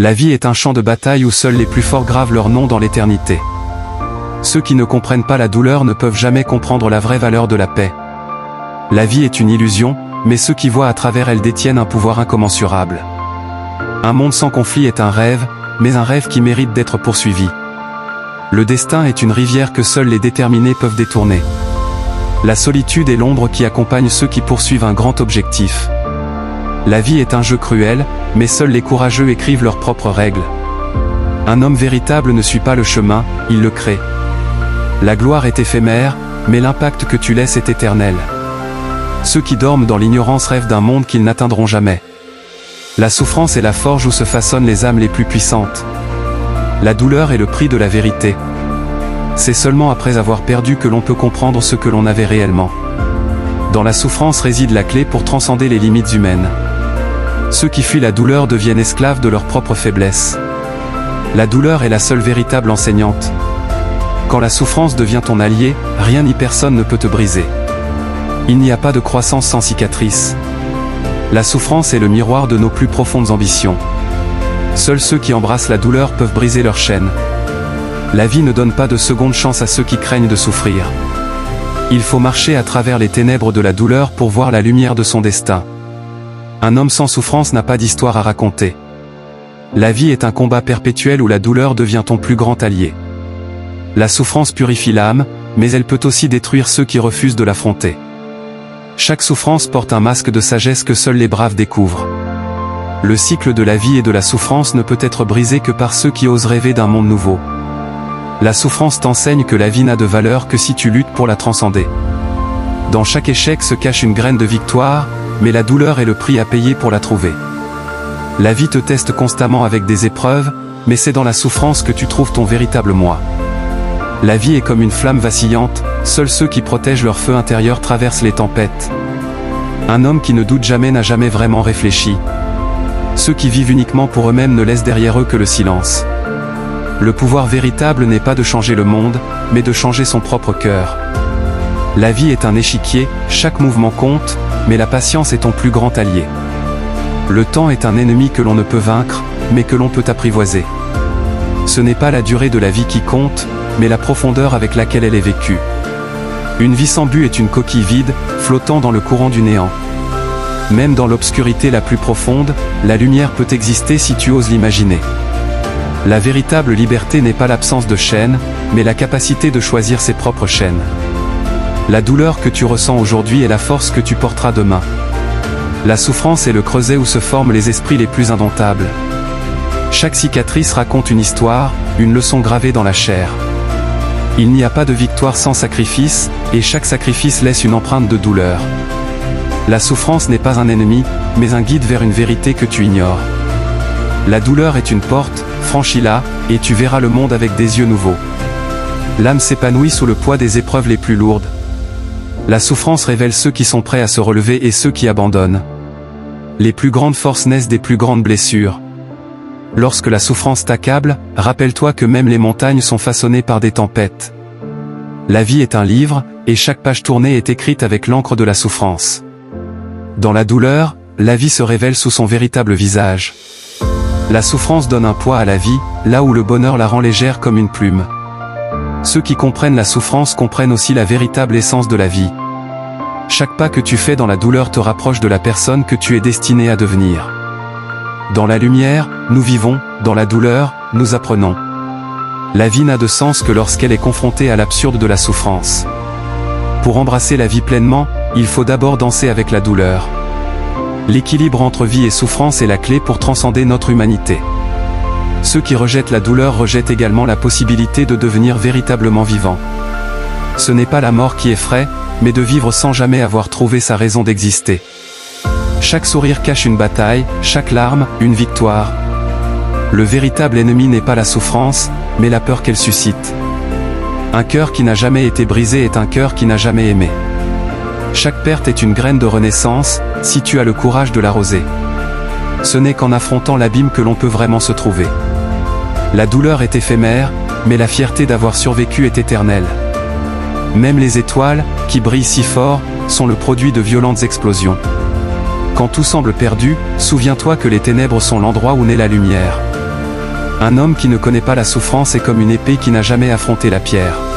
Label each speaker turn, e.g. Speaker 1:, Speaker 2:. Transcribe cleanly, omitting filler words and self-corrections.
Speaker 1: La vie est un champ de bataille où seuls les plus forts gravent leur nom dans l'éternité. Ceux qui ne comprennent pas la douleur ne peuvent jamais comprendre la vraie valeur de la paix. La vie est une illusion, mais ceux qui voient à travers elle détiennent un pouvoir incommensurable. Un monde sans conflit est un rêve, mais un rêve qui mérite d'être poursuivi. Le destin est une rivière que seuls les déterminés peuvent détourner. La solitude est l'ombre qui accompagne ceux qui poursuivent un grand objectif. La vie est un jeu cruel, mais seuls les courageux écrivent leurs propres règles. Un homme véritable ne suit pas le chemin, il le crée. La gloire est éphémère, mais l'impact que tu laisses est éternel. Ceux qui dorment dans l'ignorance rêvent d'un monde qu'ils n'atteindront jamais. La souffrance est la forge où se façonnent les âmes les plus puissantes. La douleur est le prix de la vérité. C'est seulement après avoir perdu que l'on peut comprendre ce que l'on avait réellement. Dans la souffrance réside la clé pour transcender les limites humaines. Ceux qui fuient la douleur deviennent esclaves de leur propre faiblesse. La douleur est la seule véritable enseignante. Quand la souffrance devient ton allié, rien ni personne ne peut te briser. Il n'y a pas de croissance sans cicatrice. La souffrance est le miroir de nos plus profondes ambitions. Seuls ceux qui embrassent la douleur peuvent briser leurs chaînes. La vie ne donne pas de seconde chance à ceux qui craignent de souffrir. Il faut marcher à travers les ténèbres de la douleur pour voir la lumière de son destin. Un homme sans souffrance n'a pas d'histoire à raconter. La vie est un combat perpétuel où la douleur devient ton plus grand allié. La souffrance purifie l'âme, mais elle peut aussi détruire ceux qui refusent de l'affronter. Chaque souffrance porte un masque de sagesse que seuls les braves découvrent. Le cycle de la vie et de la souffrance ne peut être brisé que par ceux qui osent rêver d'un monde nouveau. La souffrance t'enseigne que la vie n'a de valeur que si tu luttes pour la transcender. Dans chaque échec se cache une graine de victoire, mais la douleur est le prix à payer pour la trouver. La vie te teste constamment avec des épreuves, mais c'est dans la souffrance que tu trouves ton véritable moi. La vie est comme une flamme vacillante, seuls ceux qui protègent leur feu intérieur traversent les tempêtes. Un homme qui ne doute jamais n'a jamais vraiment réfléchi. Ceux qui vivent uniquement pour eux-mêmes ne laissent derrière eux que le silence. Le pouvoir véritable n'est pas de changer le monde, mais de changer son propre cœur. La vie est un échiquier, chaque mouvement compte, mais la patience est ton plus grand allié. Le temps est un ennemi que l'on ne peut vaincre, mais que l'on peut apprivoiser. Ce n'est pas la durée de la vie qui compte, mais la profondeur avec laquelle elle est vécue. Une vie sans but est une coquille vide, flottant dans le courant du néant. Même dans l'obscurité la plus profonde, la lumière peut exister si tu oses l'imaginer. La véritable liberté n'est pas l'absence de chaînes, mais la capacité de choisir ses propres chaînes. La douleur que tu ressens aujourd'hui est la force que tu porteras demain. La souffrance est le creuset où se forment les esprits les plus indomptables. Chaque cicatrice raconte une histoire, une leçon gravée dans la chair. Il n'y a pas de victoire sans sacrifice, et chaque sacrifice laisse une empreinte de douleur. La souffrance n'est pas un ennemi, mais un guide vers une vérité que tu ignores. La douleur est une porte, franchis-la, et tu verras le monde avec des yeux nouveaux. L'âme s'épanouit sous le poids des épreuves les plus lourdes. La souffrance révèle ceux qui sont prêts à se relever et ceux qui abandonnent. Les plus grandes forces naissent des plus grandes blessures. Lorsque la souffrance t'accable, rappelle-toi que même les montagnes sont façonnées par des tempêtes. La vie est un livre, et chaque page tournée est écrite avec l'encre de la souffrance. Dans la douleur, la vie se révèle sous son véritable visage. La souffrance donne un poids à la vie, là où le bonheur la rend légère comme une plume. Ceux qui comprennent la souffrance comprennent aussi la véritable essence de la vie. Chaque pas que tu fais dans la douleur te rapproche de la personne que tu es destiné à devenir. Dans la lumière, nous vivons, dans la douleur, nous apprenons. La vie n'a de sens que lorsqu'elle est confrontée à l'absurde de la souffrance. Pour embrasser la vie pleinement, il faut d'abord danser avec la douleur. L'équilibre entre vie et souffrance est la clé pour transcender notre humanité. Ceux qui rejettent la douleur rejettent également la possibilité de devenir véritablement vivant. Ce n'est pas la mort qui effraie, mais de vivre sans jamais avoir trouvé sa raison d'exister. Chaque sourire cache une bataille, chaque larme, une victoire. Le véritable ennemi n'est pas la souffrance, mais la peur qu'elle suscite. Un cœur qui n'a jamais été brisé est un cœur qui n'a jamais aimé. Chaque perte est une graine de renaissance, si tu as le courage de l'arroser. Ce n'est qu'en affrontant l'abîme que l'on peut vraiment se trouver. La douleur est éphémère, mais la fierté d'avoir survécu est éternelle. Même les étoiles, qui brillent si fort, sont le produit de violentes explosions. Quand tout semble perdu, souviens-toi que les ténèbres sont l'endroit où naît la lumière. Un homme qui ne connaît pas la souffrance est comme une épée qui n'a jamais affronté la pierre.